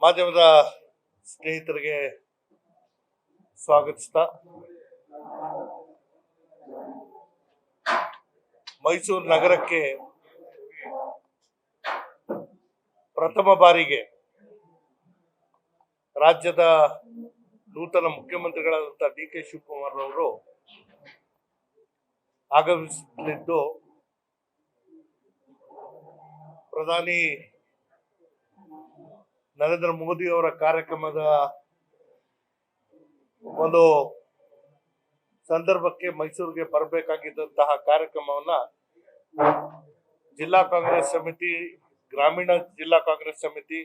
ಮಾಧ್ಯಮದ ಸ್ನೇಹಿತರಿಗೆ ಸ್ವಾಗತಿಸ್ತಾ ಮೈಸೂರು ನಗರಕ್ಕೆ ಪ್ರಥಮ ಬಾರಿಗೆ ರಾಜ್ಯದ ನೂತನ ಮುಖ್ಯಮಂತ್ರಿಗಳಾದಂಥ ಡಿ.ಕೆ. ಶಿವಕುಮಾರ್ ಅವರು ಆಗಮಿಸಲಿದ್ದು ಪ್ರಧಾನಿ ನರೇಂದ್ರ ಮೋದಿ ಅವರ ಕಾರ್ಯಕ್ರಮದ ಒಂದು ಸಂದರ್ಭಕ್ಕೆ ಮೈಸೂರಿಗೆ ಬರಬೇಕಾಗಿದ್ದಂತಹ ಕಾರ್ಯಕ್ರಮವನ್ನ ಜಿಲ್ಲಾ ಕಾಂಗ್ರೆಸ್ ಸಮಿತಿ, ಗ್ರಾಮೀಣ ಜಿಲ್ಲಾ ಕಾಂಗ್ರೆಸ್ ಸಮಿತಿ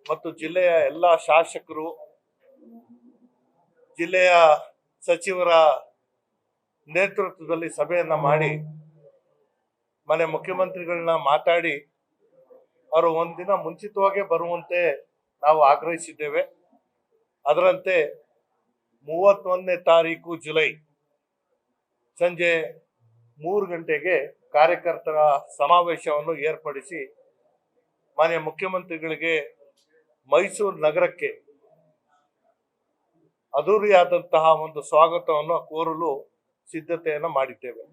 ಮತ್ತು ಜಿಲ್ಲೆಯ ಎಲ್ಲ ಶಾಸಕರು, ಜಿಲ್ಲೆಯ ಸಚಿವರ ನೇತೃತ್ವದಲ್ಲಿ ಸಭೆಯನ್ನ ಮಾಡಿ ಮನೆ ಮುಖ್ಯಮಂತ್ರಿಗಳನ್ನ ಮಾತಾಡಿ ಅವರು ಒಂದಿನ ಮುಂಚಿತವಾಗಿ ಬರುವಂತೆ ನಾವು ಆಗ್ರಹಿಸಿದ್ದೇವೆ. ಅದರಂತೆ 31ನೇ ತಾರೀಕು ಜುಲೈ ಸಂಜೆ 3 ಗಂಟೆಗೆ ಕಾರ್ಯಕರ್ತರ ಸಮಾವೇಶವನ್ನು ಏರ್ಪಡಿಸಿ ಮಾನ್ಯ ಮುಖ್ಯಮಂತ್ರಿಗಳಿಗೆ ಮೈಸೂರು ನಗರಕ್ಕೆ ಅದ್ದೂರಿಯಾದಂತಹ ಒಂದು ಸ್ವಾಗತವನ್ನು ಕೋರಲು ಸಿದ್ಧತೆಯನ್ನು ಮಾಡಿದ್ದೇವೆ.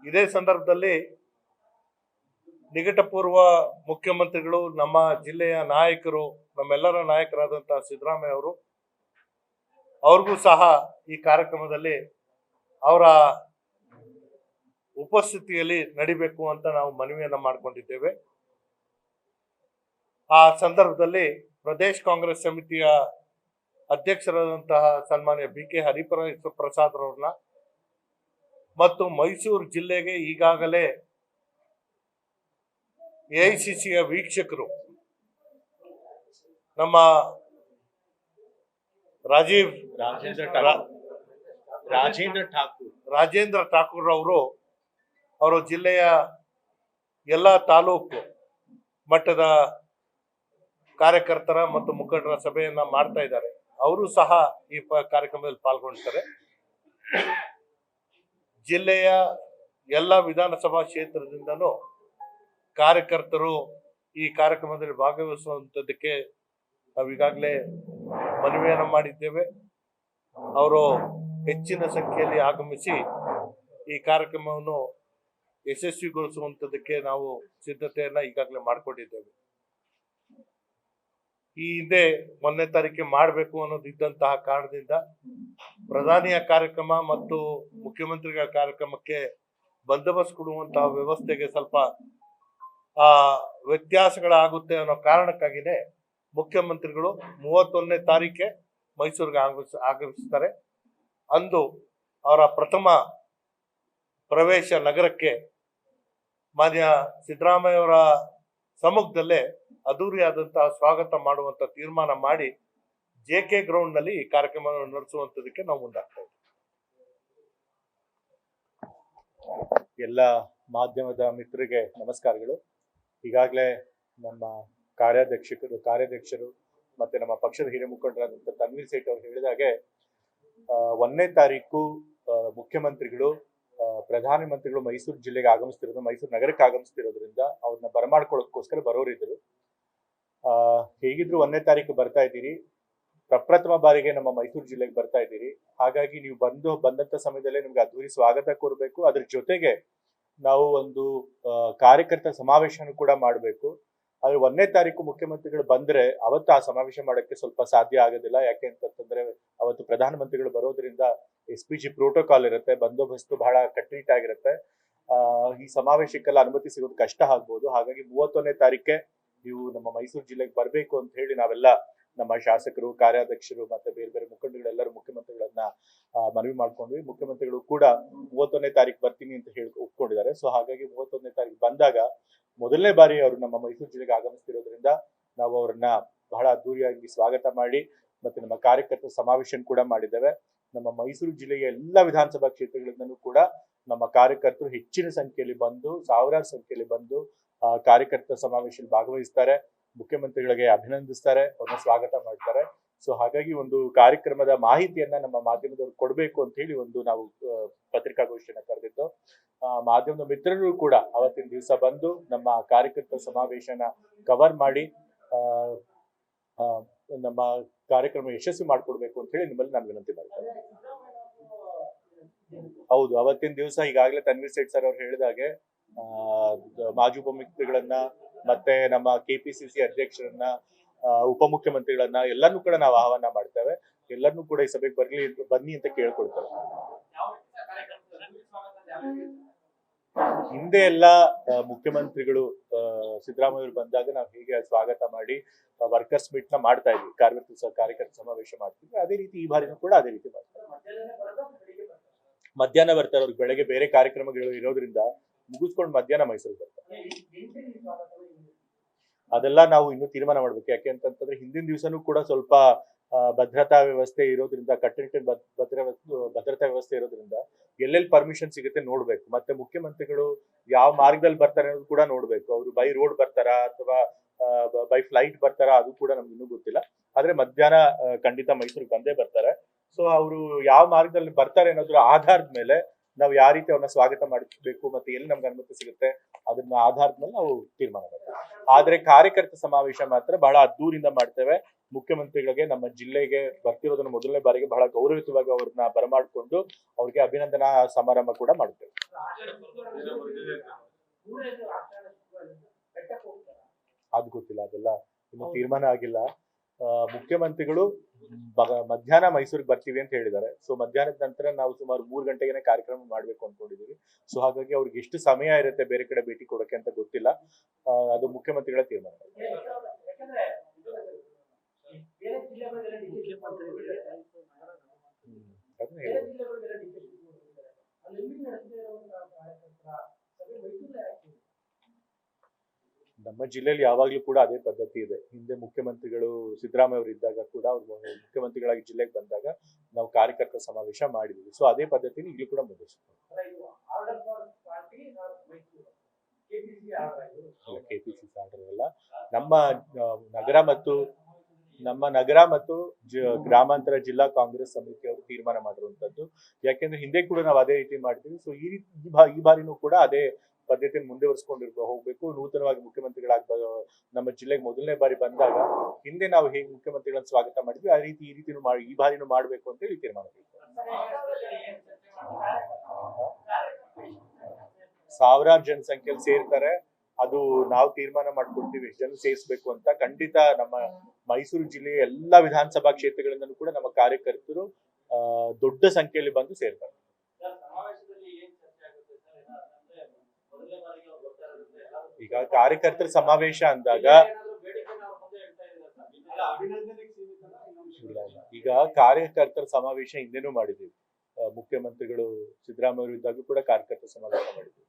ಇದೇ ಸಂದರ್ಭದಲ್ಲಿ ನಿಕಟಪೂರ್ವ ಮುಖ್ಯಮಂತ್ರಿಗಳು, ನಮ್ಮ ಜಿಲ್ಲೆಯ ನಾಯಕರು, ನಮ್ಮೆಲ್ಲರ ನಾಯಕರಾದಂತಹ ಸಿದ್ದರಾಮಯ್ಯ ಅವರು, ಅವ್ರಿಗೂ ಸಹ ಈ ಕಾರ್ಯಕ್ರಮದಲ್ಲಿ ಅವರ ಉಪಸ್ಥಿತಿಯಲ್ಲಿ ನಡಿಬೇಕು ಅಂತ ನಾವು ಮನವಿಯನ್ನ ಮಾಡಿಕೊಂಡಿದ್ದೇವೆ. ಆ ಸಂದರ್ಭದಲ್ಲಿ ಪ್ರದೇಶ ಕಾಂಗ್ರೆಸ್ ಸಮಿತಿಯ ಅಧ್ಯಕ್ಷರಾದಂತಹ ಸನ್ಮಾನ್ಯ ಬಿ.ಕೆ. ಹರಿಪ್ರಸಾದ್ ಅವರನ್ನ ಮತ್ತು ಮೈಸೂರು ಜಿಲ್ಲೆಗೆ ಈಗಾಗಲೇ ಎಐಸಿಸಿಯ ವೀಕ್ಷಕರು ನಮ್ಮ ರಾಜೇಂದ್ರ ಠಾಕೂರ್ ಅವರು ಜಿಲ್ಲೆಯ ಎಲ್ಲ ತಾಲೂಕು ಮಟ್ಟದ ಕಾರ್ಯಕರ್ತರ ಮತ್ತು ಮುಖಂಡರ ಸಭೆಯನ್ನ ಮಾಡ್ತಾ ಇದ್ದಾರೆ. ಅವರು ಸಹ ಈ ಕಾರ್ಯಕ್ರಮದಲ್ಲಿ ಪಾಲ್ಗೊಳ್ತಾರೆ. ಜಿಲ್ಲೆಯ ಎಲ್ಲ ವಿಧಾನಸಭಾ ಕ್ಷೇತ್ರದಿಂದನೂ ಕಾರ್ಯಕರ್ತರು ಈ ಕಾರ್ಯಕ್ರಮದಲ್ಲಿ ಭಾಗವಹಿಸುವಂಥದ್ದಕ್ಕೆ ನಾವು ಈಗಾಗಲೇ ಮನವಿಯನ್ನು ಮಾಡಿದ್ದೇವೆ. ಅವರು ಹೆಚ್ಚಿನ ಸಂಖ್ಯೆಯಲ್ಲಿ ಆಗಮಿಸಿ ಈ ಕಾರ್ಯಕ್ರಮವನ್ನು ಯಶಸ್ವಿಗೊಳಿಸುವಂಥದ್ದಕ್ಕೆ ನಾವು ಸಿದ್ಧತೆಯನ್ನ ಈಗಾಗಲೇ ಮಾಡಿಕೊಂಡಿದ್ದೇವೆ. ಈ ಹಿಂದೆ 1ನೇ ತಾರೀಕಿಗೆ ಮಾಡಬೇಕು ಅನ್ನೋದಿದ್ದಂತಹ ಕಾರಣದಿಂದ ಪ್ರಧಾನಿಯ ಕಾರ್ಯಕ್ರಮ ಮತ್ತು ಮುಖ್ಯಮಂತ್ರಿಗಳ ಕಾರ್ಯಕ್ರಮಕ್ಕೆ ಬಂದೋಬಸ್ತ್ ಕೊಡುವಂತಹ ವ್ಯವಸ್ಥೆಗೆ ಸ್ವಲ್ಪ ವ್ಯತ್ಯಾಸಗಳಾಗುತ್ತೆ ಅನ್ನೋ ಕಾರಣಕ್ಕಾಗಿನೇ ಮುಖ್ಯಮಂತ್ರಿಗಳು 31ನೇ ತಾರೀಕೆ ಮೈಸೂರಿಗೆ ಆಗಮಿಸ್ತಾರೆ. ಅಂದು ಅವರ ಪ್ರಥಮ ಪ್ರವೇಶ ನಗರಕ್ಕೆ ಮಾನ್ಯ ಸಿದ್ದರಾಮಯ್ಯ ಅವರ ಸಮ್ಮುಖದಲ್ಲೇ ಅದ್ದೂರಿಯಾದಂತಹ ಸ್ವಾಗತ ಮಾಡುವಂತ ತೀರ್ಮಾನ ಮಾಡಿ JK ಗ್ರೌಂಡ್ ನಲ್ಲಿ ಈ ಕಾರ್ಯಕ್ರಮವನ್ನು ನಡೆಸುವಂತದಕ್ಕೆ ನಾವು ಮುಂದಾಗ್ತಾ ಇದ್ದೀವಿ. ಎಲ್ಲ ಮಾಧ್ಯಮದ ಮಿತ್ರರಿಗೆ ನಮಸ್ಕಾರಗಳು. ಈಗಾಗಲೇ ನಮ್ಮ ಕಾರ್ಯಾಧ್ಯಕ್ಷರು ಮತ್ತೆ ನಮ್ಮ ಪಕ್ಷದ ಹಿರಿಯ ಮುಖಂಡರಾದಂಥ ತನ್ವೀರ್ ಸೇಠ್ ಅವರು ಹೇಳಿದಾಗೆ 1ನೇ ತಾರೀಕು ಮುಖ್ಯಮಂತ್ರಿಗಳು, ಪ್ರಧಾನಮಂತ್ರಿಗಳು ಮೈಸೂರು ಜಿಲ್ಲೆಗೆ ಆಗಮಿಸ್ತಿರೋದು, ಮೈಸೂರು ನಗರಕ್ಕೆ ಆಗಮಿಸ್ತಿರೋದ್ರಿಂದ ಅವ್ರನ್ನ ಬರಮಾಡ್ಕೊಳ್ಳೋದಕ್ಕೋಸ್ಕರ ಬರೋರಿದ್ರು. ಹೇಗಿದ್ರು 1ನೇ ತಾರೀಕು ಬರ್ತಾ ಇದ್ದೀರಿ, ಪ್ರಪ್ರಥಮ ಬಾರಿಗೆ ನಮ್ಮ ಮೈಸೂರು ಜಿಲ್ಲೆಗೆ ಬರ್ತಾ ಇದ್ದೀರಿ. ಹಾಗಾಗಿ ನೀವು ಬಂದಂತ ಸಮಯದಲ್ಲೇ ನಿಮ್ಗೆ ಅದ್ದೂರಿ ಸ್ವಾಗತ ಕೋರಬೇಕು. ಅದ್ರ ಜೊತೆಗೆ ನಾವು ಒಂದು ಕಾರ್ಯಕರ್ತ ಸಮಾವೇಶನ ಕೂಡ ಮಾಡಬೇಕು. ಆದ್ರೆ 1ನೇ ತಾರೀಕು ಮುಖ್ಯಮಂತ್ರಿಗಳು ಬಂದ್ರೆ ಅವತ್ತು ಆ ಸಮಾವೇಶ ಮಾಡೋಕ್ಕೆ ಸ್ವಲ್ಪ ಸಾಧ್ಯ ಆಗೋದಿಲ್ಲ. ಯಾಕೆ ಅಂತಂದ್ರೆ ಅವತ್ತು ಪ್ರಧಾನಮಂತ್ರಿಗಳು ಬರೋದ್ರಿಂದ SPG ಪ್ರೋಟೋಕಾಲ್ ಇರುತ್ತೆ, ಬಂದೋಬಸ್ತು ಬಹಳ ಕಟ್ಟುನಿಟ್ಟಾಗಿರುತ್ತೆ. ಈ ಸಮಾವೇಶಕ್ಕೆಲ್ಲ ಅನುಮತಿ ಸಿಗೋದು ಕಷ್ಟ ಆಗ್ಬೋದು. ಹಾಗಾಗಿ 31ನೇ ತಾರೀಕೆ ನೀವು ನಮ್ಮ ಮೈಸೂರು ಜಿಲ್ಲೆಗೆ ಬರಬೇಕು ಅಂತ ಹೇಳಿ ನಾವೆಲ್ಲ ನಮ್ಮ ಶಾಸಕರು, ಕಾರ್ಯಾಧ್ಯಕ್ಷರು ಮತ್ತೆ ಬೇರೆ ಬೇರೆ ಮುಖಂಡಗಳೆಲ್ಲರೂ ಮುಖ್ಯಮಂತ್ರಿಗಳನ್ನ ಮನವಿ ಮಾಡ್ಕೊಂಡ್ವಿ. ಮುಖ್ಯಮಂತ್ರಿಗಳು ಕೂಡ 31ನೇ ತಾರೀಕು ಬರ್ತೀನಿ ಅಂತ ಹೇಳಿ ಒಪ್ಕೊಂಡಿದ್ದಾರೆ. ಸೊ ಹಾಗಾಗಿ 31ನೇ ತಾರೀಕು ಬಂದಾಗ ಮೊದಲನೇ ಬಾರಿ ಅವರು ನಮ್ಮ ಮೈಸೂರು ಜಿಲ್ಲೆಗೆ ಆಗಮಿಸ್ತಿರೋದ್ರಿಂದ ನಾವು ಅವರನ್ನ ಬಹಳ ಅದ್ದೂರಿಯಾಗಿ ಸ್ವಾಗತ ಮಾಡಿ ಮತ್ತೆ ನಮ್ಮ ಕಾರ್ಯಕರ್ತರ ಸಮಾವೇಶ ಕೂಡ ಮಾಡಿದ್ದೇವೆ. ನಮ್ಮ ಮೈಸೂರು ಜಿಲ್ಲೆಯ ಎಲ್ಲ ವಿಧಾನಸಭಾ ಕ್ಷೇತ್ರಗಳಿಂದಲೂ ಕೂಡ ನಮ್ಮ ಕಾರ್ಯಕರ್ತರು ಹೆಚ್ಚಿನ ಸಂಖ್ಯೆಯಲ್ಲಿ ಬಂದು, ಸಾವಿರಾರು ಸಂಖ್ಯೆಯಲ್ಲಿ ಬಂದು ಕಾರ್ಯಕರ್ತರ ಸಮಾವೇಶದಲ್ಲಿ ಭಾಗವಹಿಸ್ತಾರೆ, ಮುಖ್ಯಮಂತ್ರಿಗಳಿಗೆ ಅಭಿನಂದಿಸ್ತಾರೆ, ಅವ್ರನ್ನ ಸ್ವಾಗತ ಮಾಡ್ತಾರೆ. ಸೊ ಹಾಗಾಗಿ ಒಂದು ಕಾರ್ಯಕ್ರಮದ ಮಾಹಿತಿಯನ್ನ ನಮ್ಮ ಮಾಧ್ಯಮದವ್ರು ಕೊಡ್ಬೇಕು ಅಂತ ಹೇಳಿ ಒಂದು ನಾವು ಪತ್ರಿಕಾಗೋಷ್ಠಿಯನ್ನ ಕರೆದಿದ್ದು. ಮಾಧ್ಯಮದ ಮಿತ್ರರು ಕೂಡ ಅವತ್ತಿನ ದಿವಸ ಬಂದು ನಮ್ಮ ಕಾರ್ಯಕರ್ತರ ಸಮಾವೇಶನ ಕವರ್ ಮಾಡಿ ನಮ್ಮ ಕಾರ್ಯಕ್ರಮ ಯಶಸ್ವಿ ಮಾಡ್ಕೊಡ್ಬೇಕು ಅಂತ ಹೇಳಿ ನಿಮ್ಮಲ್ಲಿ ನಾನು ವಿನಂತಿ ಮಾಡ್ತೇನೆ. ಹೌದು, ಅವತ್ತಿನ ದಿವಸ ಈಗಾಗಲೇ ತನ್ವೀರ್ ಸೇಠ್ ಸರ್ ಅವ್ರು ಹೇಳಿದಾಗೆ ಮಾಜಿ ಉಪಮುಖ್ಯಮಂತ್ರಿಗಳನ್ನ ಮತ್ತೆ ನಮ್ಮ KPCC ಅಧ್ಯಕ್ಷರನ್ನ, ಉಪಮುಖ್ಯಮಂತ್ರಿಗಳನ್ನ ಎಲ್ಲರನ್ನೂ ಕೂಡ ನಾವು ಆಹ್ವಾನ ಮಾಡ್ತೇವೆ. ಎಲ್ಲರನ್ನೂ ಕೂಡ ಈ ಸಭೆಗೆ ಬನ್ನಿ ಅಂತ ಕೇಳ್ಕೊಳ್ತೇವೆ. ಹಿಂದೆ ಎಲ್ಲ ಮುಖ್ಯಮಂತ್ರಿಗಳು ಸಿದ್ದರಾಮಯ್ಯ ಅವರು ಬಂದಾಗ ನಾವು ಹೇಗೆ ಸ್ವಾಗತ ಮಾಡಿ ವರ್ಕರ್ಸ್ ಮೀಟ್ ನ ಮಾಡ್ತಾ ಇದ್ವಿ, ಕಾರ್ಯಕರ್ತರ ಸಮಾವೇಶ ಮಾಡ್ತಿದ್ವಿ, ಅದೇ ರೀತಿ ಈ ಬಾರಿನೂ ಕೂಡ ಅದೇ ರೀತಿ ಮಾಡ್ತಾರೆ. ಮಧ್ಯಾಹ್ನ ಬರ್ತಾರೆ, ಅವ್ರಿಗೆ ಬೆಳಗ್ಗೆ ಬೇರೆ ಕಾರ್ಯಕ್ರಮಗಳು ಇರೋದ್ರಿಂದ ಮುಗಿಸ್ಕೊಂಡು ಮಧ್ಯಾಹ್ನ ಮೈಸೂರಿಗೆ ಬರ್ತಾರೆ. ಅದೆಲ್ಲ ನಾವು ಇನ್ನೂ ತೀರ್ಮಾನ ಮಾಡ್ಬೇಕು. ಯಾಕೆ ಅಂತಂತಂದ್ರೆ ಹಿಂದಿನ ದಿವಸನೂ ಕೂಡ ಸ್ವಲ್ಪ ಭದ್ರತಾ ವ್ಯವಸ್ಥೆ ಇರೋದ್ರಿಂದ, ಕಟ್ಟುನಿಟ್ಟಿನ ಭದ್ರತಾ ವ್ಯವಸ್ಥೆ ಇರೋದ್ರಿಂದ ಎಲ್ಲೆಲ್ಲಿ ಪರ್ಮಿಷನ್ ಸಿಗುತ್ತೆ ನೋಡ್ಬೇಕು. ಮತ್ತೆ ಮುಖ್ಯಮಂತ್ರಿಗಳು ಯಾವ ಮಾರ್ಗದಲ್ಲಿ ಬರ್ತಾರೆ ಅನ್ನೋದು ಕೂಡ ನೋಡ್ಬೇಕು. ಅವರು ಬೈ ರೋಡ್ ಬರ್ತಾರಾ ಅಥವಾ ಬೈ ಫ್ಲೈಟ್ ಬರ್ತಾರಾ ಅದು ಕೂಡ ನಮ್ಗೆ ಇನ್ನೂ ಗೊತ್ತಿಲ್ಲ. ಆದ್ರೆ ಮಧ್ಯಾಹ್ನ ಖಂಡಿತ ಮೈಸೂರಿಗೆ ಬಂದೇ ಬರ್ತಾರೆ. ಸೊ ಅವರು ಯಾವ ಮಾರ್ಗದಲ್ಲಿ ಬರ್ತಾರೆ ಅನ್ನೋದ್ರ ಆಧಾರದ ಮೇಲೆ ನಾವು ಯಾವ ರೀತಿ ಅವ್ರನ್ನ ಸ್ವಾಗತ ಮಾಡಬೇಕು ಮತ್ತೆ ಎಲ್ಲಿ ನಮ್ಗೆ ಅನುಮತಿ ಸಿಗುತ್ತೆ ಅದನ್ನ ಆಧಾರದ ಮೇಲೆ ನಾವು ತೀರ್ಮಾನ ಮಾಡ್ತೇವೆ. ಆದ್ರೆ ಕಾರ್ಯಕರ್ತ ಸಮಾವೇಶ ಮಾತ್ರ ಬಹಳ ಅದ್ದೂರಿಂದ ಮಾಡ್ತೇವೆ. ಮುಖ್ಯಮಂತ್ರಿಗಳಿಗೆ ನಮ್ಮ ಜಿಲ್ಲೆಗೆ ಬರ್ತಿರೋದನ್ನ ಮೊದಲನೇ ಬಾರಿಗೆ ಬಹಳ ಗೌರವಿತವಾಗಿ ಅವ್ರನ್ನ ಬರಮಾಡ್ಕೊಂಡು ಅವ್ರಿಗೆ ಅಭಿನಂದನಾ ಸಮಾರಂಭ ಕೂಡ ಮಾಡ್ತೇವೆ. ಅದು ಗೊತ್ತಿಲ್ಲ, ಅದೆಲ್ಲ ಇನ್ನು ತೀರ್ಮಾನ ಆಗಿಲ್ಲ. ಮುಖ್ಯಮಂತ್ರಿಗಳು ಮಧ್ಯಾಹ್ನ ಮೈಸೂರಿಗೆ ಬರ್ತೀವಿ ಅಂತ ಹೇಳಿದ್ದಾರೆ. ಸೊ ಮಧ್ಯಾಹ್ನದ ನಂತರ ನಾವು ಸುಮಾರು 3 ಗಂಟೆಗೆ ಕಾರ್ಯಕ್ರಮ ಮಾಡ್ಬೇಕು ಅನ್ಕೊಂಡಿದೀವಿ. ಸೊ ಹಾಗಾಗಿ ಅವ್ರಿಗೆ ಎಷ್ಟು ಸಮಯ ಇರುತ್ತೆ ಬೇರೆ ಕಡೆ ಭೇಟಿ ಕೊಡೋಕೆ ಅಂತ ಗೊತ್ತಿಲ್ಲ. ಅದು ಮುಖ್ಯಮಂತ್ರಿಗಳ ತೀರ್ಮಾನ. ನಮ್ಮ ಜಿಲ್ಲೆಯಲ್ಲಿ ಯಾವಾಗ್ಲೂ ಕೂಡ ಅದೇ ಪದ್ಧತಿ ಇದೆ. ಹಿಂದೆ ಮುಖ್ಯಮಂತ್ರಿಗಳು ಸಿದ್ದರಾಮಯ್ಯ ಅವರು ಇದ್ದಾಗ ಕೂಡ ಅವ್ರು ಮುಖ್ಯಮಂತ್ರಿಗಳಾಗಿ ಜಿಲ್ಲೆಗೆ ಬಂದಾಗ ನಾವು ಕಾರ್ಯಕರ್ತರ ಸಮಾವೇಶ ಮಾಡಿದ್ವಿ. ಸೊ ಅದೇ ಪದ್ಧತಿನ ಈಗಲೂ ಕೂಡ ಮುಂದುವರಿಸ್ತೀವಿ. KPCC ಆರ್ಡರ್ ಅಲ್ಲ, ನಮ್ಮ ನಗರ ಮತ್ತು ಗ್ರಾಮಾಂತರ ಜಿಲ್ಲಾ ಕಾಂಗ್ರೆಸ್ ಸಮಿತಿಯವರು ತೀರ್ಮಾನ ಮಾಡಿರುವಂತದ್ದು. ಯಾಕೆಂದ್ರೆ ಹಿಂದೆ ಕೂಡ ನಾವು ಅದೇ ರೀತಿ ಮಾಡ್ತೀವಿ. ಸೊ ಈ ಬಾರಿನೂ ಕೂಡ ಅದೇ ಪದ್ಧತಿಯನ್ನು ಮುಂದುವರಿಸಿಕೊಂಡು ಹೋಗ್ಬೇಕು. ನೂತನವಾಗಿ ಮುಖ್ಯಮಂತ್ರಿಗಳಾಗ ನಮ್ಮ ಜಿಲ್ಲೆಗೆ ಮೊದಲನೇ ಬಾರಿ ಬಂದಾಗ ಹಿಂದೆ ನಾವು ಹೇಗೆ ಮುಖ್ಯಮಂತ್ರಿಗಳನ್ನ ಸ್ವಾಗತ ಮಾಡಿದ್ವಿ ಆ ರೀತಿ ಈ ಬಾರಿನೂ ಮಾಡ್ಬೇಕು ಅಂತ ಹೇಳಿ ತೀರ್ಮಾನ ಸಾವಿರಾರು ಜನಸಂಖ್ಯೆಯಲ್ಲಿ ಸೇರ್ತಾರೆ. ಅದು ನಾವು ತೀರ್ಮಾನ ಮಾಡ್ಕೊಡ್ತೀವಿ ಎಷ್ಟು ಜನ ಸೇರಿಸಬೇಕು ಅಂತ. ಖಂಡಿತ ನಮ್ಮ ಮೈಸೂರು ಜಿಲ್ಲೆಯ ಎಲ್ಲಾ ವಿಧಾನಸಭಾ ಕ್ಷೇತ್ರಗಳಿಂದಲೂ ಕೂಡ ನಮ್ಮ ಕಾರ್ಯಕರ್ತರು ದೊಡ್ಡ ಸಂಖ್ಯೆಯಲ್ಲಿ ಬಂದು ಸೇರ್ತಾರೆ. ಈಗ ಕಾರ್ಯಕರ್ತರ ಸಮಾವೇಶ ಅಂದಾಗ ಕಾರ್ಯಕರ್ತರ ಸಮಾವೇಶ ಹಿಂದೆನೂ ಮಾಡಿದ್ದೀವಿ. ಮುಖ್ಯಮಂತ್ರಿಗಳು ಸಿದ್ದರಾಮಯ್ಯ ಇದ್ದಾಗ ಕೂಡ ಕಾರ್ಯಕರ್ತರ ಸಮಾವೇಶ ಮಾಡಿದ್ವಿ.